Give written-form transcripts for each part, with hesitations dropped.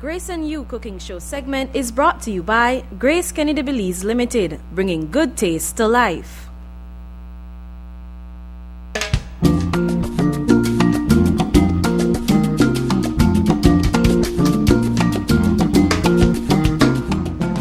Grace and You cooking show segment is brought to you by Grace Kennedy Belize Limited, bringing good taste to life.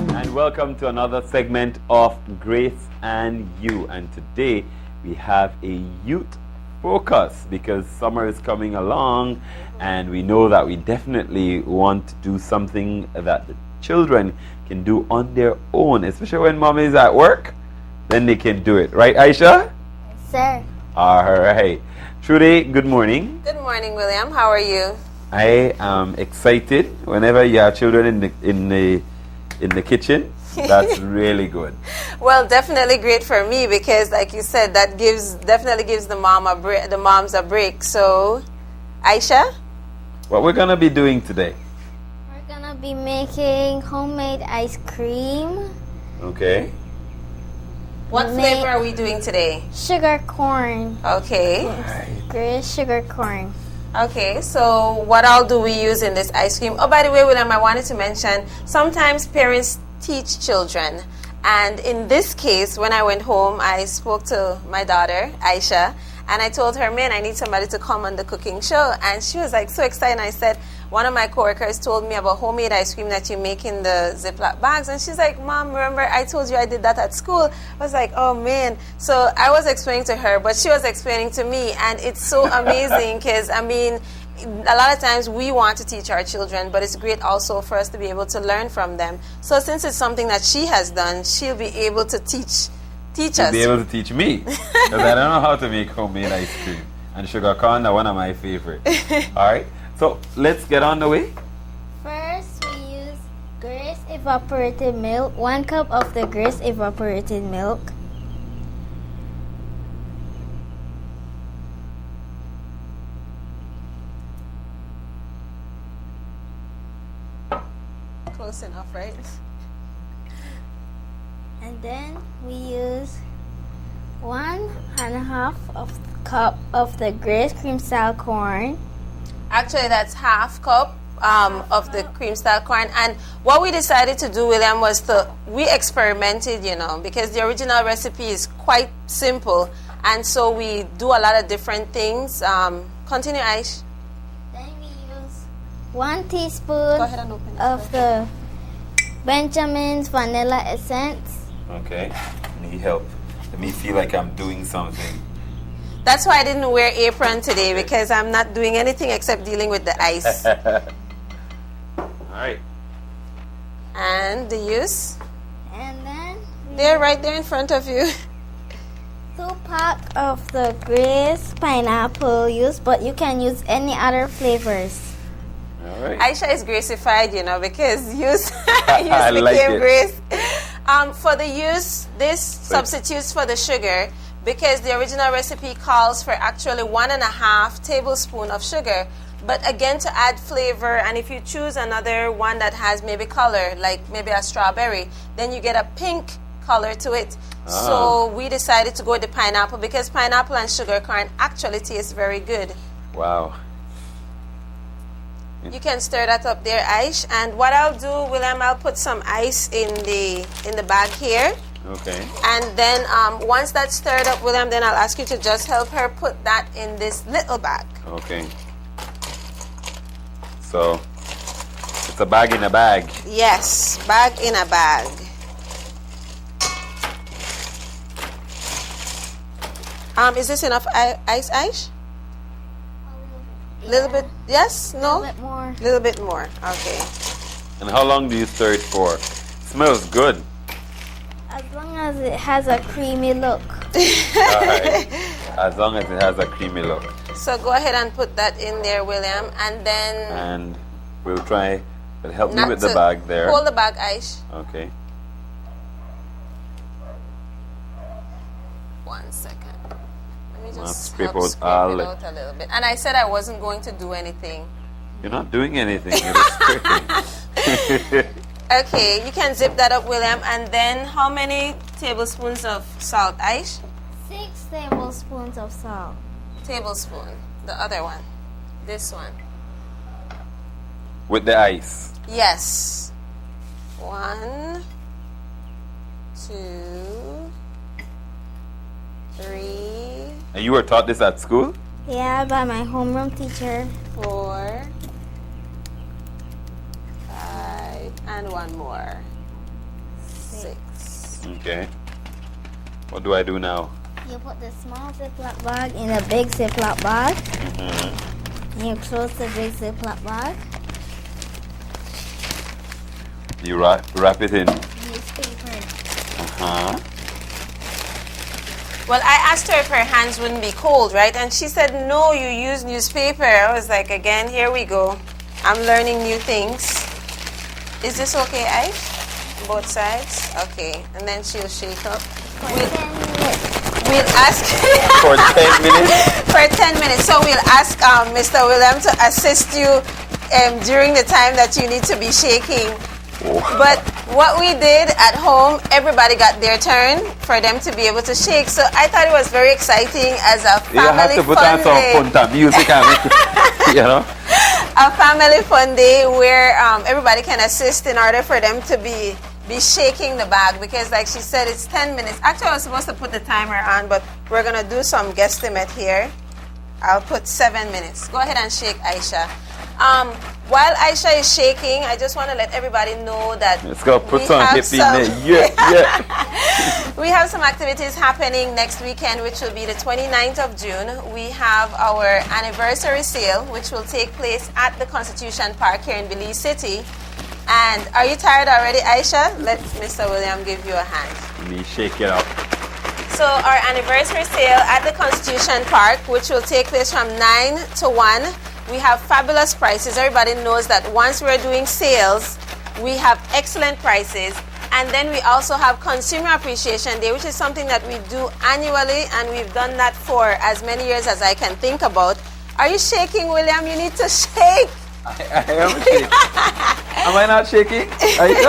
And welcome to another segment of Grace and You. And today we have a youth focus because summer is coming along and we know that we definitely want to do something that the children can do on their own, especially when mom is at work, then they can do it. Right, Aisha? Yes, sir. All right. Trudy, good morning. Good morning, William. How are you? I am excited whenever you have children in the kitchen. That's really good. Well, definitely great for me because, like you said, that definitely gives the moms a break. So, Aisha, What we're gonna be doing today? We're gonna be making homemade ice cream. Okay. what flavor are we doing today? Sugar corn. Okay. Grace sugar corn. Okay, so what all do we use in this ice cream? Oh, by the way, William, I wanted to mention, sometimes parents teach children. And in this case, when I went home, I spoke to my daughter, Aisha, and I told her, man, I need somebody to come on the cooking show. And she was like so excited. And I said, one of my coworkers told me about homemade ice cream that you make in the Ziploc bags. And she's like, Mom, remember I told you I did that at school? I was like, oh, man. So I was explaining to her, but she was explaining to me. And it's so amazing because, I mean, a lot of times we want to teach our children, but it's great also for us to be able to learn from them. So since it's something that she has done, she'll be able to teach us. You'll be able to teach me because I don't know how to make homemade ice cream. And sugar corn are one of my favorite. All right, so let's get on the way. First, we use Grace evaporated milk. 1 cup of the Grace evaporated milk. Close enough, right? And then we use 1.5 cup of the Grace cream style corn. Actually, that's half cup of the cream style corn. And what we decided to do, William, was we experimented, because the original recipe is quite simple. And so we do a lot of different things. Continue, Aish. Then we use 1 teaspoon Go ahead and open it. of the Benjamin's vanilla essence. Okay. Need help. Let me feel like I'm doing something. That's why I didn't wear apron today, because I'm not doing anything except dealing with the ice. All right. And the use. And then They're right there in front of you. 2 pack of the Grace pineapple juice, but you can use any other flavors. All right. Aisha is Graceified, because use I like became it. Grace. For the use, this substitutes for the sugar because the original recipe calls for actually 1.5 tablespoons of sugar. But again, to add flavor, and if you choose another one that has maybe color, like maybe a strawberry, then you get a pink color to it. So we decided to go with the pineapple because pineapple and sugar corn actually taste very good. Wow. You can stir that up there, Aish. And what I'll do, William, I'll put some ice in the bag here. Okay. And then once that's stirred up, William, then I'll ask you to just help her put that in this little bag. Okay. So it's a bag in a bag. Yes, bag in a bag. Is this enough ice, Aish? Little bit, yes? No? A bit more. Little bit more, okay. And how long do you stir it for? Smells good. As long as it has a creamy look. All right. As long as it has a creamy look. So go ahead and put that in there, William, and then... And we'll try, but help me not with the to- bag there. Hold the bag, Aish. Okay. 1 second. Let me I'll just scrape help out scrape all it it. out a little bit. And I said I wasn't going to do anything. You're not doing anything. You're just scraping. Okay, you can zip that up, William. And then how many tablespoons of salt, Aish? 6 tablespoons of salt. Tablespoon. The other one. This one. With the ice. Yes. 1, 2, 3, And you were taught this at school? Yeah, by my homeroom teacher. 4, 5, and one more. 6. Okay. What do I do now? You put the small Ziploc bag in a big Ziploc bag. And you close the big Ziploc bag. You wrap it in. Newspaper. Uh-huh. Well, I asked her if her hands wouldn't be cold, right? And she said, no, you use newspaper. I was like, again, here we go. I'm learning new things. Is this okay, Aish? Both sides? Okay. And then she'll shake up. We'll ask For 10 minutes? for 10 minutes. So we'll ask Mr. William to assist you during the time that you need to be shaking. But what we did at home, everybody got their turn for them to be able to shake. So I thought it was very exciting as a You have family to put on fun some day. punta music and make it, you know? A family fun day where everybody can assist in order for them to be shaking the bag, because like she said, it's 10 minutes. Actually, I was supposed to put the timer on, but we're going to do some guesstimate here. I'll put 7 minutes. Go ahead and shake, Aisha. While Aisha is shaking, I just want to let everybody know that Let's go put we some have hip in there. Yeah. we have some activities happening next weekend, which will be the 29th of June. We have our anniversary sale, which will take place at the Constitution Park here in Belize City. And are you tired already, Aisha? Let Mr. William give you a hand. Let me shake it up. So our anniversary sale at the Constitution Park, which will take place from 9 to 1. We have fabulous prices. Everybody knows that once we're doing sales, we have excellent prices. And then we also have Consumer Appreciation Day, which is something that we do annually, and we've done that for as many years as I can think about. Are you shaking, William? You need to shake. I am shaking. Am I not shaking? Are you?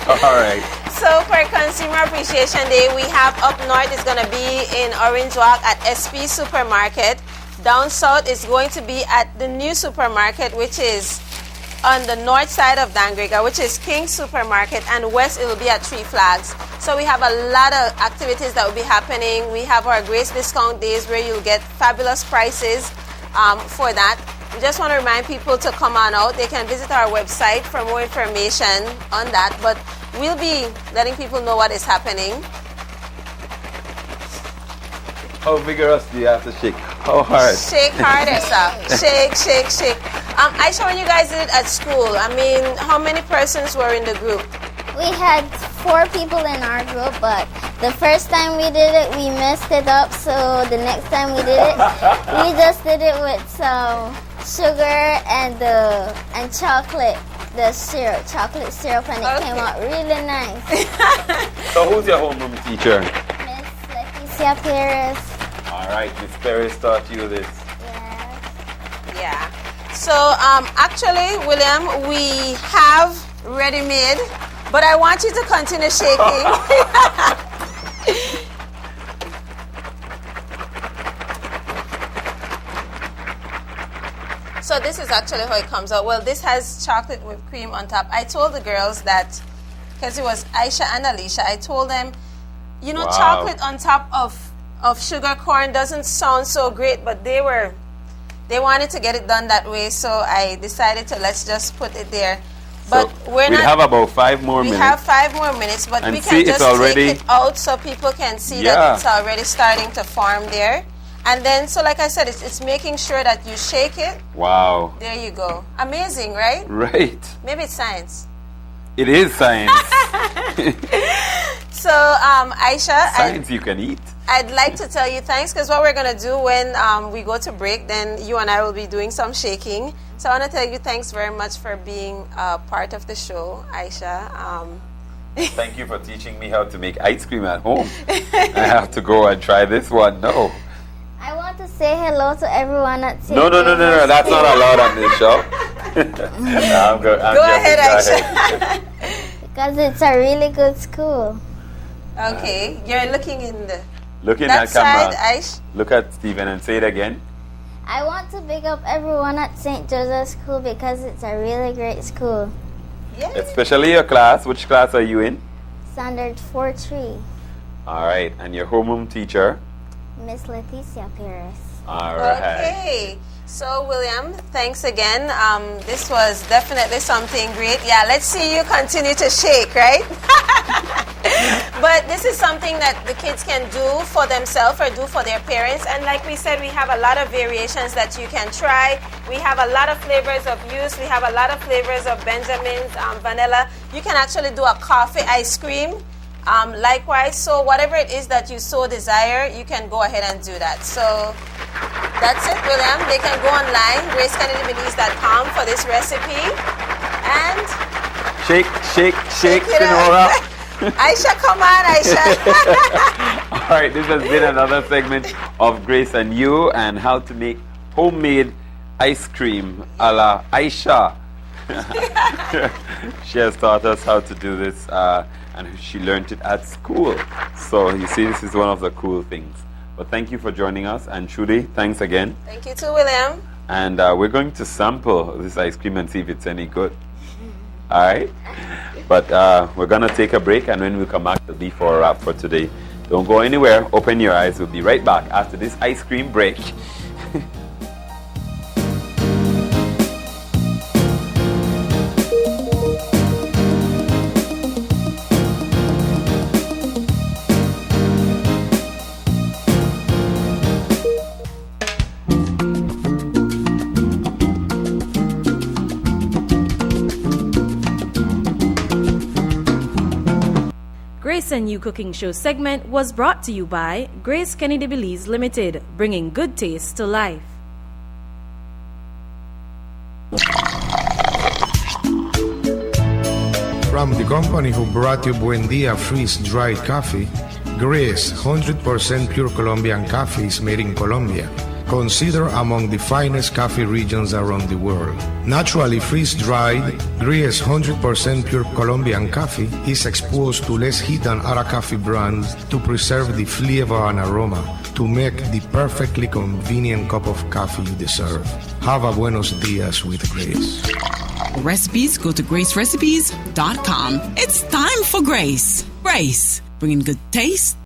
All right. So for Consumer Appreciation Day, we have up north is going to be in Orange Walk at SP Supermarket. Down south is going to be at the new supermarket, which is on the north side of Dangriga, which is King Supermarket, and west it will be at Three Flags. So we have a lot of activities that will be happening. We have our Grace Discount Days where you'll get fabulous prices for that. We just want to remind people to come on out. They can visit our website for more information on that, but we'll be letting people know what is happening. How vigorous do you have to shake? How hard? Shake harder, sir. Shake, shake, shake. Aisha, when you guys did it at school, I mean, how many persons were in the group? We had 4 people in our group, but the first time we did it, we messed it up. So the next time we did it, we just did it with some sugar and chocolate, the syrup, chocolate syrup, and it came out really nice. So who's your homeroom teacher? Miss Leticia Perez. All right, Miss Perez taught you this. Yes. Yeah. So actually, William, we have ready-made, but I want you to continue shaking. So this is actually how it comes out. Well, this has chocolate whipped cream on top. I told the girls that, because it was Aisha and Alicia, I told them, you know, Wow. chocolate on top of sugar corn doesn't sound so great, but they wanted to get it done that way, so I decided to let's just put it there. But So we're we not. have about 5 more We minutes. have 5 more minutes, but And we see, can it's just already- take it out so people can see Yeah. that it's already starting to form there. And then, so like I said, it's making sure that you shake it. Wow. There you go. Amazing, right? Right. Maybe it's science. It is science. So, Aisha, Science you can eat. I'd like to tell you thanks, because what we're going to do when we go to break, then you and I will be doing some shaking. So I want to tell you thanks very much for being part of the show, Aisha. Thank you for teaching me how to make ice cream at home. I have to go and try this one. No. I want to say hello to everyone at No. That's not allowed on this show. No, I'm good. Go ahead, Aisha. Because it's a really good school. Okay, you're looking in Look in that that camera. side, Aish. Look at Stephen and say it again. I want to big up everyone at St. Joseph's School because it's a really great school. Yes. Especially your class. Which class are you in? Standard 4-3, All right. And your homeroom teacher? Miss Leticia Perez. All right. Okay. So, William, thanks again. This was definitely something great. Yeah, let's see you continue to shake, right? But this is something that the kids can do for themselves or do for their parents. And like we said, we have a lot of variations that you can try. We have a lot of flavors of Youth. We have a lot of flavors of Benjamin's, vanilla. You can actually do a coffee ice cream. Likewise, so whatever it is that you so desire, you can go ahead and do that. So that's it, William. They can go online, GraceKennedyBelize.com for this recipe. And Shake, shake, shake, it Senora. up. Aisha, come on, Aisha. All right, this has been another segment of Grace and You and how to make homemade ice cream a la Aisha. She has taught us how to do this and she learned it at school. So you see, this is one of the cool things. But thank you for joining us, and Trudy, thanks again. Thank you too, William. And we're going to sample this ice cream and see if it's any good. All right? But we're going to take a break, and when we come back, it'll be for a wrap for today. Don't go anywhere. Open your eyes. We'll be right back after this ice cream break. Grace and You Cooking Show segment was brought to you by Grace Kennedy Belize Limited, bringing good taste to life. From the company who brought you Buendia freeze-dried coffee, Grace 100% pure Colombian coffee is made in Colombia, considered among the finest coffee regions around the world. Naturally freeze-dried, Grace 100% pure Colombian coffee is exposed to less heat than other coffee brands to preserve the flavor and aroma to make the perfectly convenient cup of coffee you deserve. Have a buenos dias with Grace. Recipes, go to gracerecipes.com. It's time for Grace. Grace, bringing good taste